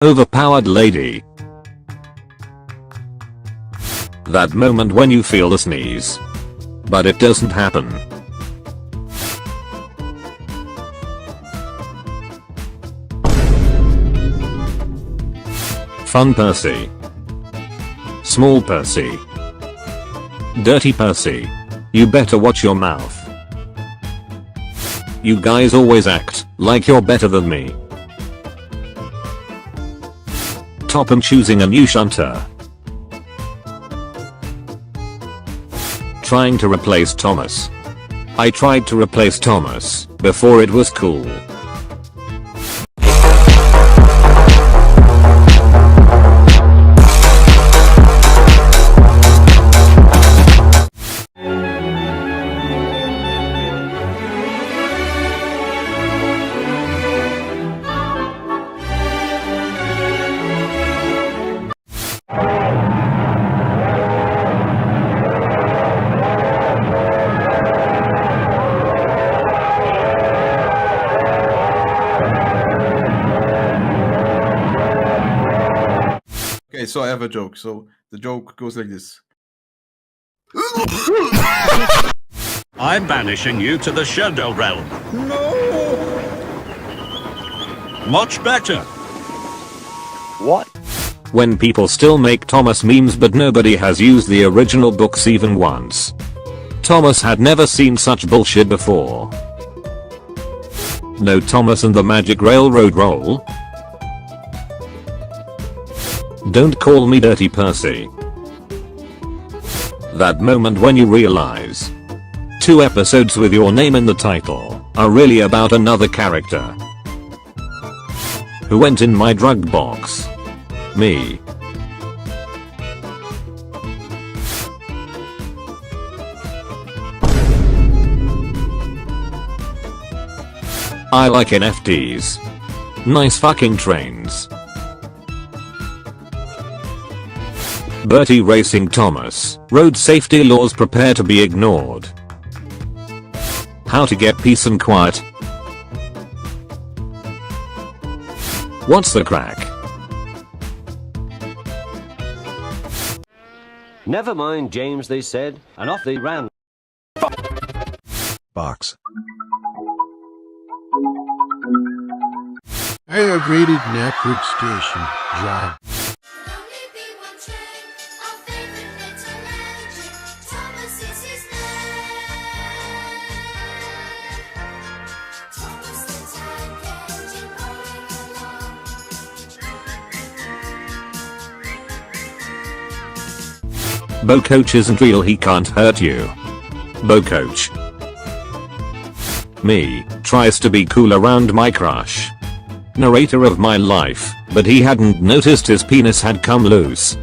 Overpowered lady. That moment when you feel the sneeze, but it doesn't happen. Fun Percy. Small Percy. Dirty Percy. You better watch your mouth. You guys always act like you're better than me. Topham choosing a new shunter. Trying to replace Thomas. I tried to replace Thomas before it was cool. Okay, so I have a joke. So the joke goes like this. I'm banishing you to the Shadow Realm. No! Much better. What? When people still make Thomas memes but nobody has used the original books even once. Thomas had never seen such bullshit before. No Thomas and the Magic Railroad roll. Don't call me Dirty Percy. That moment when you realize 2 episodes with your name in the title are really about another character. Who went in my drug box? Me. I like NFTs. Nice fucking trains. Bertie racing Thomas. Road safety laws prepare to be ignored. How to get peace and quiet. What's the crack? Never mind, James, they said, and off they ran. Box. I have raided Knapford Station. Drive. Bo Coach isn't real, he can't hurt you. Bo Coach. Me, tries to be cool around my crush. Narrator of my life, but he hadn't noticed his penis had come loose.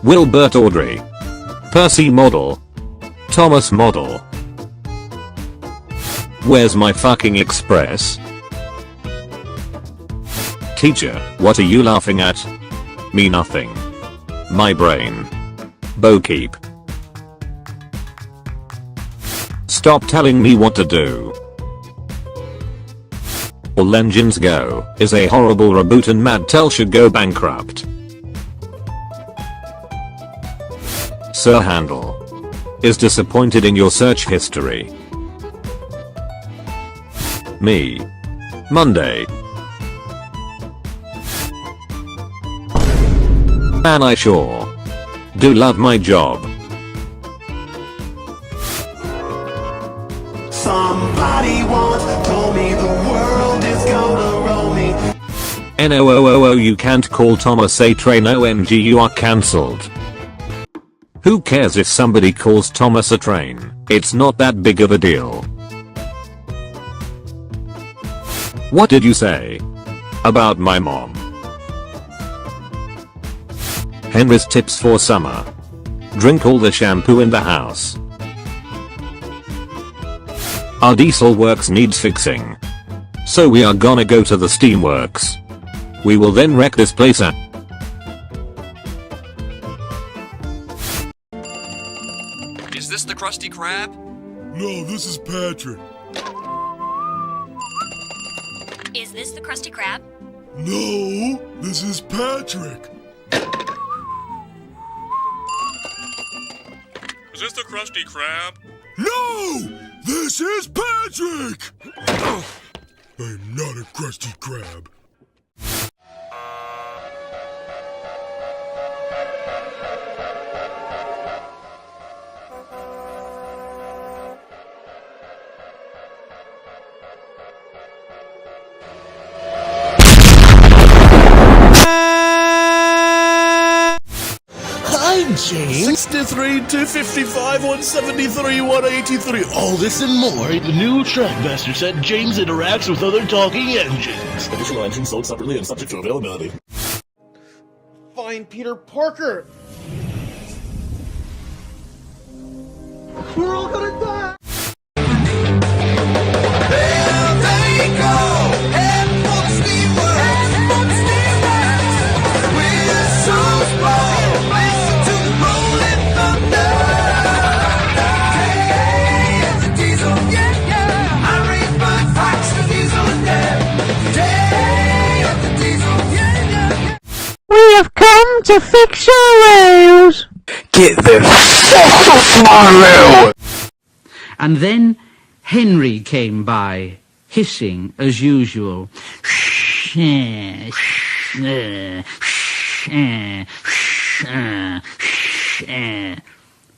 Wilbert Audrey. Percy model. Thomas model. Where's my fucking express? Teacher, what are you laughing at? Me nothing. My brain. Bo keep. Stop telling me what to do. All Engines Go is a horrible reboot and Madtel should go bankrupt. Sir Handle is disappointed in your search history. Me. Monday. Man, I sure do love my job. Somebody once told me the world is gonna roll me. NOOOO, you can't call Thomas a train, OMG, you are cancelled. Who cares if somebody calls Thomas a train? It's not that big of a deal. What did you say about my mom? Henry's tips for summer. Drink all the shampoo in the house. Our diesel works needs fixing. So we are gonna go to the steamworks. We will then wreck this place out. Is this the Krusty Krab? No, this is Patrick. Is this the Krusty Krab? No, this is Patrick. Is this the Krusty Krab? No, this is Patrick. I'm not a Krusty Krab. Hi, James. 63, 255, 173, 183. All this and more. The new Trackmaster set James interacts with other talking engines. Additional engines sold separately and subject to availability. Find Peter Parker. We're all gonna die. We have come to fix your rails. Get the fuck off my rail! And then Henry came by, hissing as usual.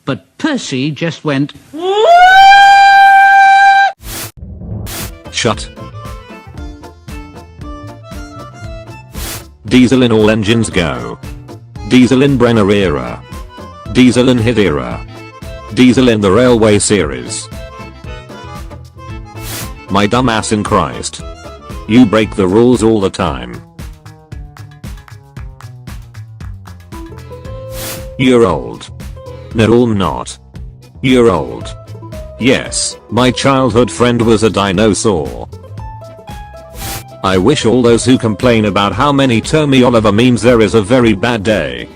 But Percy just went... Shut. Diesel in all engines go. Diesel in Brenner era. Diesel in Hid era. Diesel in the Railway series. My dumbass in Christ. You break the rules all the time. You're old. No, I'm not. You're old. Yes, my childhood friend was a dinosaur. I wish all those who complain about how many Tommy Oliver memes there is a very bad day.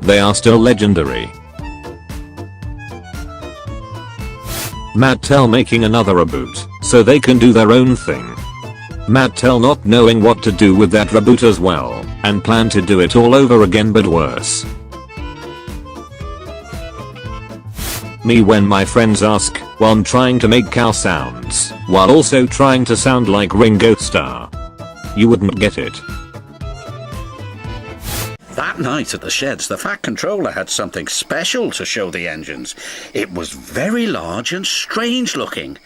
They are still legendary. Mattel making another reboot, so they can do their own thing. Mattel not knowing what to do with that reboot as well, and plan to do it all over again but worse. Me when my friends ask while I'm trying to make cow sounds, while also trying to sound like Ringo Starr. You wouldn't get it. That night at the sheds, the Fat Controller had something special to show the engines. It was very large and strange looking.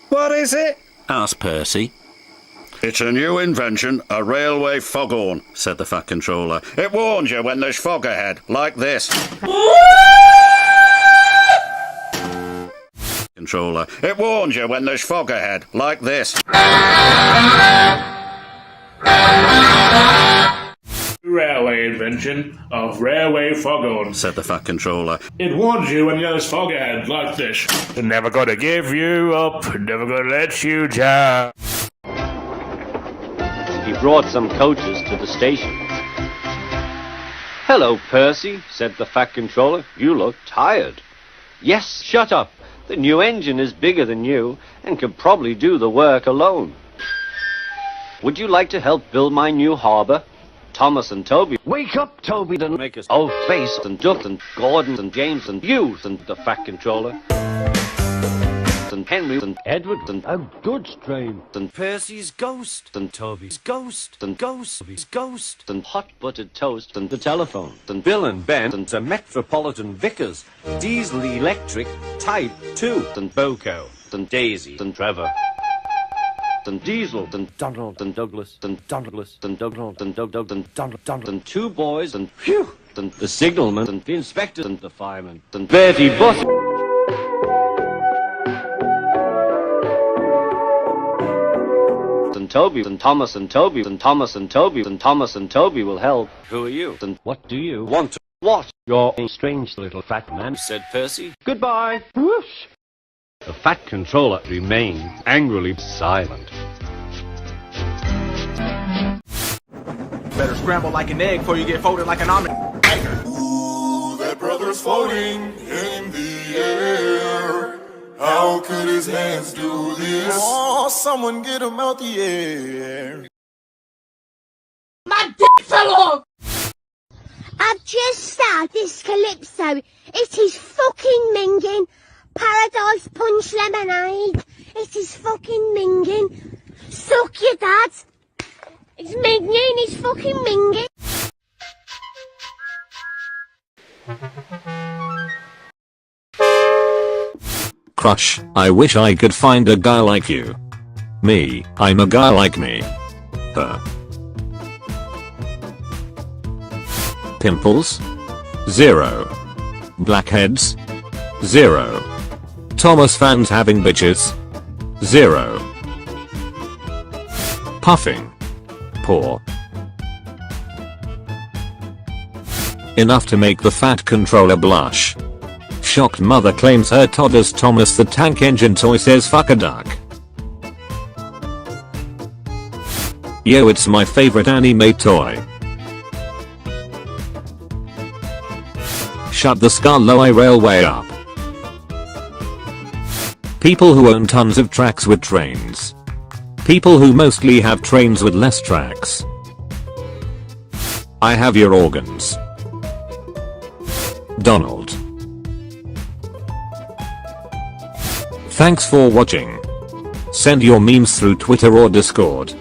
What is it? Asked Percy. It's a new invention, a railway foghorn, said the Fat Controller. It warns you when there's fog ahead, like this. Controller. It warns you when there's fog ahead, like this. Railway invention of railway foghorn, said the Fat Controller. It warns you when there's fog ahead, like this. Never gonna give you up, never gonna let you down. He brought some coaches to the station. Hello, Percy, said the Fat Controller. You look tired. Yes, shut up. The new engine is bigger than you and can probably do the work alone. Would you like to help build my new harbor? Thomas and Toby. Wake up, Toby, and make us old face and Duck and Gordon and James and you and the Fat Controller. And Henry and Edward and a goods train and Percy's ghost and Toby's ghost and Toby's ghost and hot buttered toast and the telephone and Bill and Ben and the Metropolitan Vickers, Diesel Electric Type 2 and Boko and Daisy and Trevor. And Diesel, and Donald, and Douglas, and Douglas, and Donald, and Doug, and Donald, and two boys, and phew, and the signalman, and the inspector, and the fireman, and Bertie Butt. And Toby, and Thomas, and Toby, and Thomas, and Toby, and Thomas, and Toby will help. Who are you? And what do you want to? What? You're a strange little fat man, said Percy. Goodbye. Whoosh. The Fat Controller remained angrily silent. Better scramble like an egg before you get folded like an omelet. Ooh, that brother's floating in the air. How could his hands do this? Oh, someone get him out the air. I've just started this calypso. It is fucking minging. Paradise Punch Lemonade. It is fucking minging. Suck your dad. It's minging, it's fucking minging. Crush, I wish I could find a guy like you. Me, I'm a guy like me. Her. Pimples? 0. Blackheads? 0. Thomas fans having bitches? 0. Puffing? Poor. Enough to make the fat controller blush. Shocked mother claims her toddler's Thomas the Tank Engine toy says fuck a duck. Yo, it's my favorite anime toy. Shut the Skarloey Railway up. People who own tons of tracks with trains. People who mostly have trains with less tracks. I have your organs. Donald. Thanks for watching. Send your memes through Twitter or Discord.